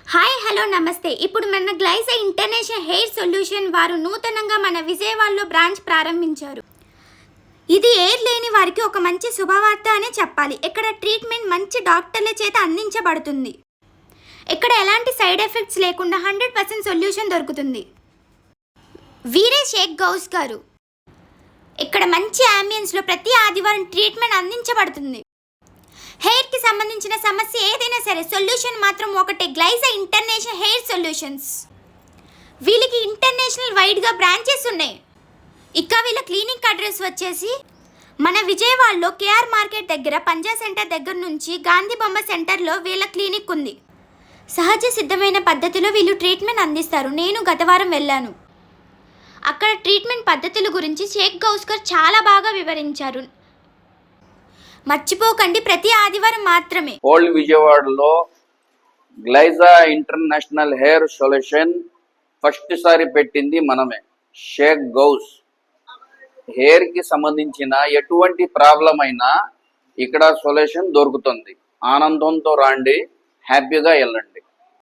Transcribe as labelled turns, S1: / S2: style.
S1: Hi hello నమస్తే. ఇప్పుడు మన గ్లైజా ఇంటర్నేషనల్ హెయిర్ సొల్యూషన్ వారు నూతనంగా మన విజయవాడలో బ్రాంచ్ ప్రారంభించారు. ఇది ఎయిర్ లేని వారికి ఒక మంచి శుభవార్త అనే చెప్పాలి. ఇక్కడ ట్రీట్మెంట్ మంచి డాక్టర్ల చేత అందించబడుతుంది. ఇక్కడ ఎలాంటి సైడ్ ఎఫెక్ట్స్ లేకుండా 100% సొల్యూషన్ దొరుకుతుంది. వీరే షేక్ గౌస్ గారు. ఇక్కడ మంచి అంబియన్స్లో ప్రతి ఆదివారం ట్రీట్మెంట్ అందించబడుతుంది. హెయిర్కి సంబంధించిన సమస్య ఏదైనా సరే సొల్యూషన్ మాత్రం ఒకటే, గ్లైజా ఇంటర్నేషనల్ హెయిర్ సొల్యూషన్స్. వీళ్ళకి ఇంటర్నేషనల్ వైడ్గా బ్రాంచెస్ ఉన్నాయి. ఇక వీళ్ళ క్లినిక్ అడ్రస్ వచ్చేసి మన విజయవాడలో కేఆర్ మార్కెట్ దగ్గర పంజా సెంటర్ దగ్గర నుంచి గాంధీ బొమ్మ సెంటర్లో వీళ్ళ క్లినిక్ ఉంది. సహజ సిద్ధమైన పద్ధతిలో వీళ్ళు ట్రీట్మెంట్ అందిస్తారు. నేను గత వారం వెళ్ళాను. అక్కడ ట్రీట్మెంట్ పద్ధతుల గురించి షేక్ గౌస్కర్ చాలా బాగా వివరించారు. మర్చిపోకండి, ప్రతి ఆదివారం మాత్రమే.
S2: ఓల్డ్ విజయవాడలో గ్లైజా ఇంటర్నేషనల్ హెయిర్ సొల్యూషన్ ఫస్ట్ సారి పెట్టింది మనమే. షేక్ గౌస్. హెయిర్ కి సంబంధించిన ఎటువంటి ప్రాబ్లం అయినా ఇక్కడ సొల్యూషన్ దొరుకుతుంది. ఆనందంతో రాండి, హ్యాపీగా వెళ్ళండి.